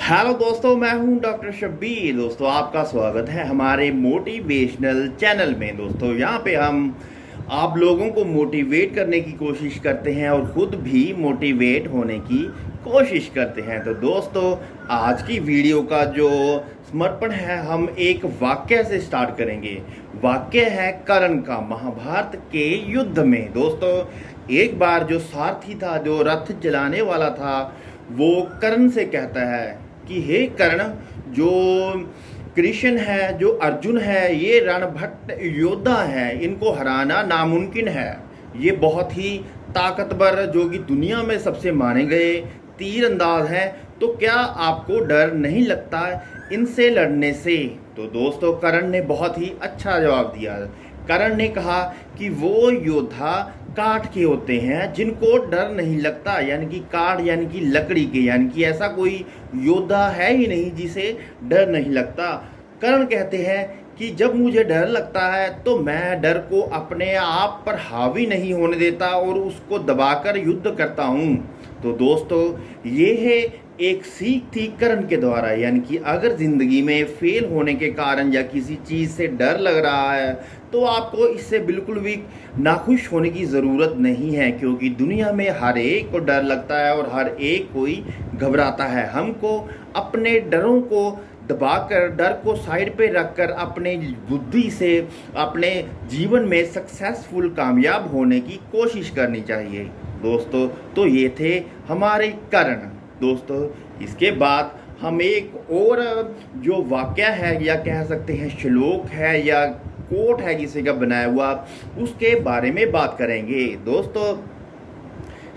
Hello दोस्तों, मैं हूं डॉक्टर शब्बीर। दोस्तों, आपका स्वागत है हमारे मोटिवेशनल चैनल में। दोस्तों, यहां पे हम आप लोगों को मोटिवेट करने की कोशिश करते हैं और ख़ुद भी मोटिवेट होने की कोशिश करते हैं। तो दोस्तों, आज की वीडियो का जो समर्पण है हम एक वाक्य से स्टार्ट करेंगे। वाक्य है कर्ण का महाभारत के युद्ध में। दोस्तों, एक बार जो सारथी था, जो रथ चलाने वाला था, वो कर्ण से कहता है कि हे कर्ण, जो कृष्ण है, जो अर्जुन है, ये रणभट्ट योद्धा है, इनको हराना नामुमकिन है। ये बहुत ही ताकतवर, जो कि दुनिया में सबसे माने गए तीर अंदाज हैं। तो क्या आपको डर नहीं लगता इनसे लड़ने से? तो दोस्तों, कर्ण ने बहुत ही अच्छा जवाब दिया। कर्ण ने कहा कि वो योद्धा काठ के होते हैं जिनको डर नहीं लगता, यानी कि काठ यानी कि लकड़ी के, यानी कि ऐसा कोई योद्धा है ही नहीं जिसे डर नहीं लगता। कर्ण कहते हैं कि जब मुझे डर लगता है तो मैं डर को अपने आप पर हावी नहीं होने देता और उसको दबाकर युद्ध करता हूँ। तो दोस्तों, ये है एक सीख थी कर्ण के द्वारा, यानी कि अगर ज़िंदगी में फेल होने के कारण या किसी चीज़ से डर लग रहा है तो आपको इससे बिल्कुल भी नाखुश होने की ज़रूरत नहीं है, क्योंकि दुनिया में हर एक को डर लगता है और हर एक कोई घबराता है। हमको अपने डरों को दबाकर, डर को साइड पे रखकर अपने बुद्धि से अपने जीवन में सक्सेसफुल कामयाब होने की कोशिश करनी चाहिए। दोस्तों, तो ये थे हमारे कर्ण। दोस्तों, इसके बाद हम एक और जो वाक्य है या कह सकते हैं श्लोक है या कोट है किसी का बनाया हुआ, उसके बारे में बात करेंगे। दोस्तों,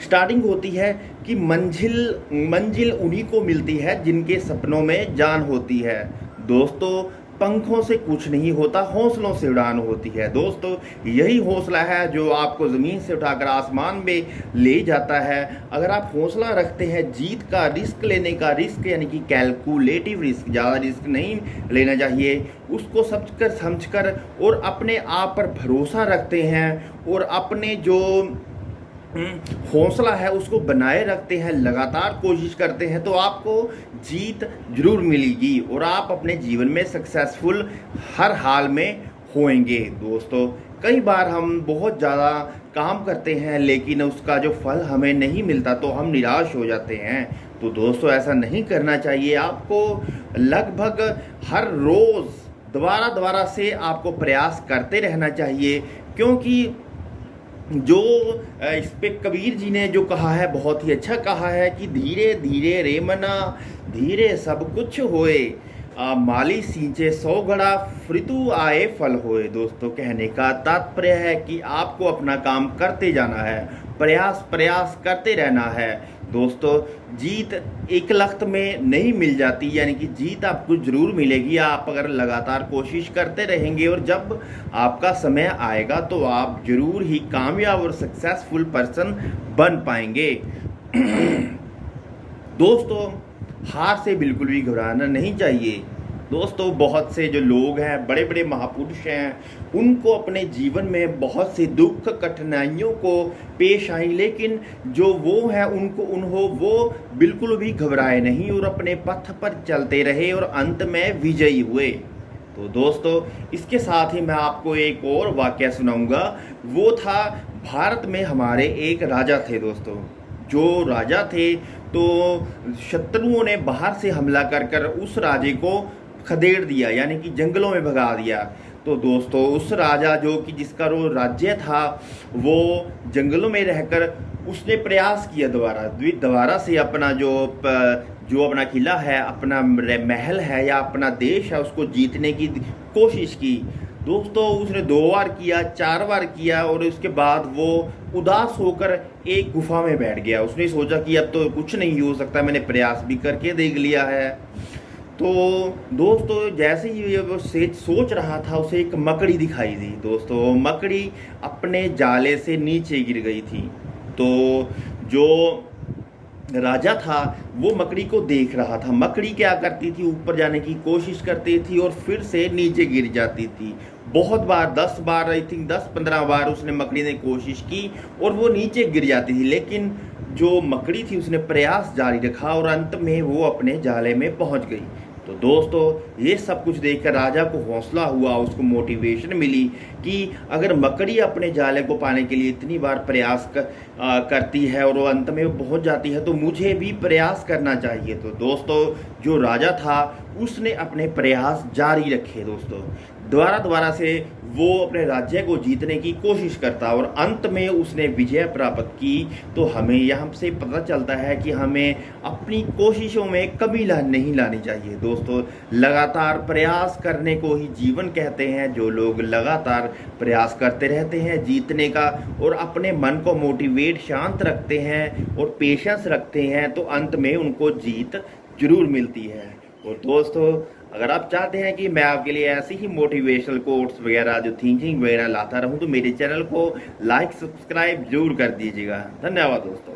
स्टार्टिंग होती है कि मंजिल उन्हीं को मिलती है जिनके सपनों में जान होती है। दोस्तों, पंखों से कुछ नहीं होता, हौसलों से उड़ान होती है। दोस्तों, यही हौसला है जो आपको ज़मीन से उठाकर आसमान में ले जाता है। अगर आप हौसला रखते हैं जीत का, रिस्क लेने का, रिस्क यानी कि कैलकुलेटिव रिस्क, ज़्यादा रिस्क नहीं लेना चाहिए, उसको समझकर और अपने आप पर भरोसा रखते हैं और अपने जो हौसला है उसको बनाए रखते हैं, लगातार कोशिश करते हैं, तो आपको जीत जरूर मिलेगी और आप अपने जीवन में सक्सेसफुल हर हाल में होंगे। दोस्तों, कई बार हम बहुत ज़्यादा काम करते हैं लेकिन उसका जो फल हमें नहीं मिलता तो हम निराश हो जाते हैं। तो दोस्तों, ऐसा नहीं करना चाहिए। आपको लगभग हर रोज़ दोबारा से आपको प्रयास करते रहना चाहिए, क्योंकि जो इस पे कबीर जी ने जो कहा है, बहुत ही अच्छा कहा है कि धीरे धीरे रे मना, धीरे सब कुछ होए, माली सींचे 100 घड़ा, ऋतु आए फल होए। दोस्तों, कहने का तात्पर्य है कि आपको अपना काम करते जाना है, प्रयास करते रहना है। दोस्तों, जीत एक लख्त में नहीं मिल जाती, यानी कि जीत आपको ज़रूर मिलेगी आप अगर लगातार कोशिश करते रहेंगे, और जब आपका समय आएगा तो आप ज़रूर ही कामयाब और सक्सेसफुल पर्सन बन पाएंगे। दोस्तों, हार से बिल्कुल भी घबराना नहीं चाहिए। दोस्तों, बहुत से जो लोग हैं, बड़े बड़े महापुरुष हैं, उनको अपने जीवन में बहुत से दुख कठिनाइयों को पेश आई, लेकिन जो वो हैं वो बिल्कुल भी घबराए नहीं और अपने पथ पर चलते रहे और अंत में विजयी हुए। तो दोस्तों, इसके साथ ही मैं आपको एक और वाकया सुनाऊंगा। वो था भारत में हमारे एक राजा थे। दोस्तों, जो राजा थे तो शत्रुओं ने बाहर से हमला कर उस राजे को खदेड़ दिया, यानी कि जंगलों में भगा दिया। तो दोस्तों, उस राजा जो कि जिसका वो राज्य था, वो जंगलों में रहकर उसने प्रयास किया दोबारा से अपना जो अपना किला है, अपना महल है या अपना देश है, उसको जीतने की कोशिश की। दोस्तों, उसने 2 बार किया, 4 बार किया और उसके बाद वो उदास होकर एक गुफा में बैठ गया। उसने सोचा कि अब तो कुछ नहीं हो सकता, मैंने प्रयास भी करके देख लिया है। तो दोस्तों, जैसे ही वो सोच रहा था, उसे एक मकड़ी दिखाई दी। दोस्तों, मकड़ी अपने जाले से नीचे गिर गई थी। तो जो राजा था वो मकड़ी को देख रहा था। मकड़ी क्या करती थी, ऊपर जाने की कोशिश करती थी और फिर से नीचे गिर जाती थी। बहुत बार, 10 बार, आई थिंक 10-15 बार उसने मकड़ी ने कोशिश की और वो नीचे गिर जाती थी, लेकिन जो मकड़ी थी उसने प्रयास जारी रखा और अंत में वो अपने जाले में पहुंच गई। तो दोस्तों ये सब कुछ देखकर राजा को हौसला हुआ, उसको मोटिवेशन मिली कि अगर मकड़ी अपने जाले को पाने के लिए इतनी बार प्रयास करती है और वो अंत में वो पहुंच जाती है तो मुझे भी प्रयास करना चाहिए। तो दोस्तों जो राजा था उसने अपने प्रयास जारी रखे दोस्तों, दोबारा से वो अपने राज्य को जीतने की कोशिश करता और अंत में उसने विजय प्राप्त की। तो हमें यहाँ से पता चलता है कि हमें अपनी कोशिशों में कमी नहीं लानी चाहिए दोस्तों। लगातार प्रयास करने को ही जीवन कहते हैं। जो लोग लगातार प्रयास करते रहते हैं जीतने का और अपने मन को मोटिवेट शांत रखते हैं और पेशेंस रखते हैं तो अंत में उनको जीत जरूर मिलती है। और दोस्तों अगर आप चाहते हैं कि मैं आपके लिए ऐसी ही मोटिवेशनल कोट्स वगैरह जो थिंकिंग वगैरह लाता रहूं तो मेरे चैनल को लाइक सब्सक्राइब जरूर कर दीजिएगा। धन्यवाद दोस्तों।